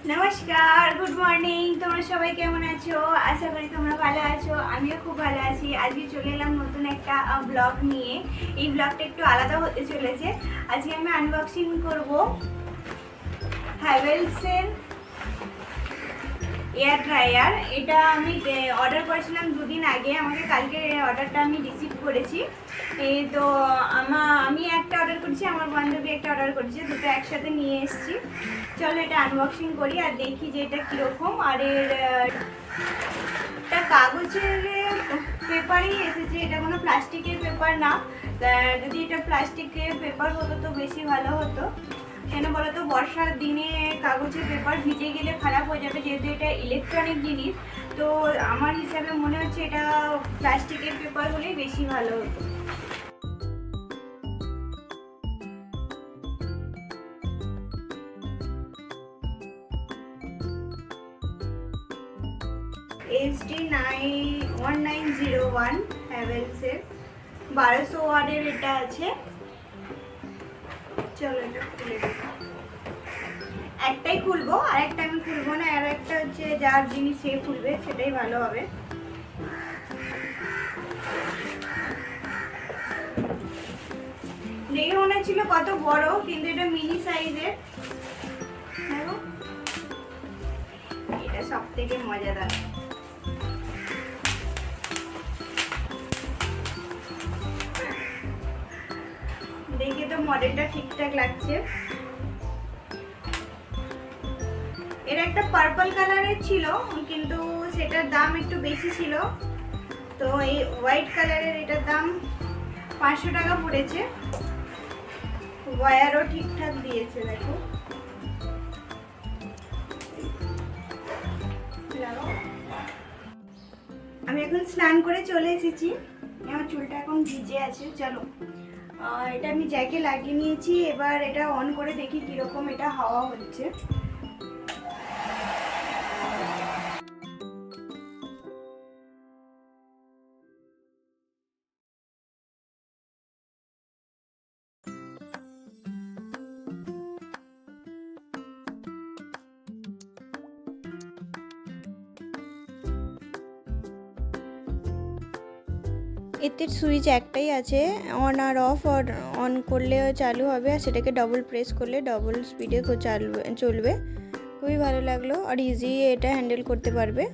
नमस्कार good morning तुम्हारा सबाई केमन आछो आशा करी तुम्हारा भालो आछो आमिও खूब भालो आছি আজকে চলে এলাম নতুন একটা ব্লগ নিয়ে। এই ব্লগটা একটু আলাদা হতে চলেছে। আজকে আমি আনবক্সিং করব হ্যাভেলস এর এয়ার ড্রায়ার। এটা আমি অর্ডার করেছিলাম দুদিন আগে, আমাকে কালকে অর্ডারটা আমি রিসিভ করেছি। তো আমি একটা অর্ডার করেছি, আমার বান্ধবী একটা অর্ডার করেছে, দুটো একসাথে নিয়ে এসেছি। চলো এটা আনবক্সিং করি আর দেখি যে এটা কীরকম। আর এটা কাগজের পেপারই এসেছে, এটা কোনো প্লাস্টিকের পেপার না। যদি এটা প্লাস্টিকের পেপার হতো তো বেশি ভালো হতো। কেন বলো তো, বর্ষার দিনে কাগজের পেপার ভিজে গেলে খারাপ হয়ে যাবে, যেহেতু এটা ইলেকট্রনিক জিনিস। তো আমার হিসাবে মনে হচ্ছে এটা প্লাস্টিকের পেপার হলেই বেশি ভালো হতো। HD1901 হ্যাভেলসের 1200 ওয়াটের এটা আছে। চলো এটা খুলে দেখো। একটাই খুলবো, আর একটা আমি খুলবো না, আর একটা হচ্ছে যার জিনিস সে খুলবে, সেটাই ভালো হবে। দেখে মনে হচ্ছিল কত বড়, কিন্তু এটা মিনি সাইজের। দেখো এটা সব থেকে মজাদার। দেখে তো মডেলটা ঠিকঠাক লাগছে। এর একটা পার্পল কালারের ছিল, কিন্তু সেটার দাম একটু বেশি ছিল। তো এই হোয়াইট কালারের এটার দাম 500 টাকা পড়েছে। ওয়্যারও ঠিকঠাক দিয়েছে, দেখো। আমি এখন স্নান করে চলে এসেছি, আমার চুলটা এখন ভিজে আছে। চলো এটা আমি জ্যাকে লাগিয়ে নিয়েছি, এবার এটা অন করে দেখি কিরকম এটা হাওয়া হচ্ছে। এতে সুইচ একটাই আছে, অন আর অফ। আর অন করলে চালু হবে, আর সেটাকে ডবল প্রেস করলে ডবল স্পিডে চলবে। খুবই ভালো লাগলো, আর ইজি এটা হ্যান্ডেল করতে পারবে।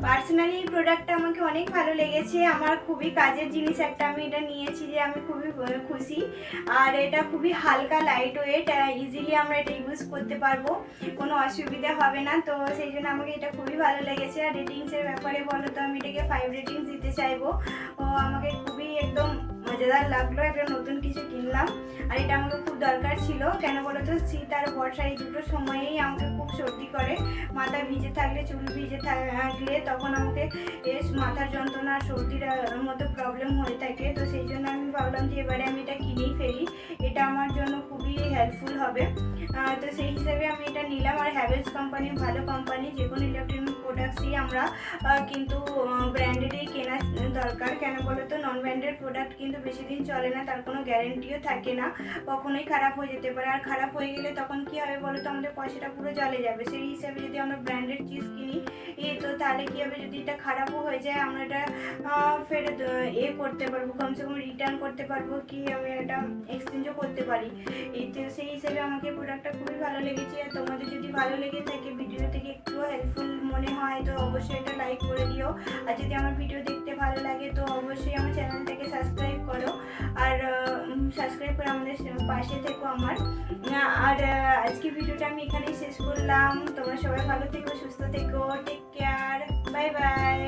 পার্সোনালি এই প্রোডাক্টটা আমাকে অনেক ভালো লেগেছে, আমার খুবই কাজের জিনিস একটা আমি এটা নিয়েছি, যে আমি খুবই খুশি। আর এটা খুবই হালকা, লাইট ওয়েট, ইজিলি আমরা এটা ইউজ করতে পারবো, কোনো অসুবিধা হবে না। তো সেই জন্য আমাকে এটা খুবই ভালো লেগেছে। আর রেটিংসের ব্যাপারে বলো তো আমি এটাকে 5 রেটিংস দিতে চাইবো। ও আমাকে খুবই একদম মজাদার লাগলো, একটা নতুন কিছু কিনলাম। আর এটা আমাকে খুব দরকার ছিল। কেন বলো তো, শীত আর বর্ষা এই দুটো সময়েই আমাকে খুব সর্দি করে। মাথা ভিজে থাকলে, চুল ভিজে থাকলে তখন আমাকে মাথার যন্ত্রণা, সর্দির মতো প্রবলেম হয়ে থাকে। তো সেই জন্য আমি ভাবলাম যে এবারে আমি এটা কিনেই ফেলি, এটা আমার জন্য খুবই হেল্পফুল হবে। তো সেই হিসাবে আমি এটা নিলাম। আর হ্যাভেলস কোম্পানি ভালো কোম্পানি, যে কোনো ইলেকট্রনিক প্রোডাক্টসই আমরা কিন্তু ব্র্যান্ডেডই কেনা দরকার। কেন বলো তো, নন ব্র্যান্ডেড প্রোডাক্ট কিন্তু বেশি দিন চলে না, তার কোনো গ্যারেন্টিও থাকে না, কখনোই খারাপ হয়ে যেতে পারে। আর খারাপ হয়ে গেলে তখন কি হবে বলো তো, আমাদের পয়সাটা পুরো জলে যাবে। সেই হিসাবে যদি আমরা ব্র্যান্ডেড চিজ কিনি, তো তাহলে কী হবে, যদি এটা খারাপও হয়ে যায় আমরা এটা ফের করতে পারবো, কমসে কম রিটার্ন করতে পারবো, কি আমি এটা এক্সচেঞ্জও করতে পারি। তো সেই হিসেবে আমাকে প্রোডাক্টটা খুবই ভালো লেগেছে। আর তোমাদের যদি ভালো লেগে থাকে, ভিডিও থেকে একটু হেল্পফুল মনে হয়, তো অবশ্যই এটা লাইক করে দিও। আর যদি আমার ভিডিও দেখতে ভালো লাগে তো অবশ্যই আমার চ্যানেলটাকে সাবস্ক্রাইব করো, আর সাবস্ক্রাইব করে আমাদের পাশে থেকো আমার। আর আজকে ভিডিওটা আমি এখানেই শেষ করলাম। তোমরা সবাই ভালো থেকো, সুস্থ থেকো, টেক কেয়ার, বাই বাই।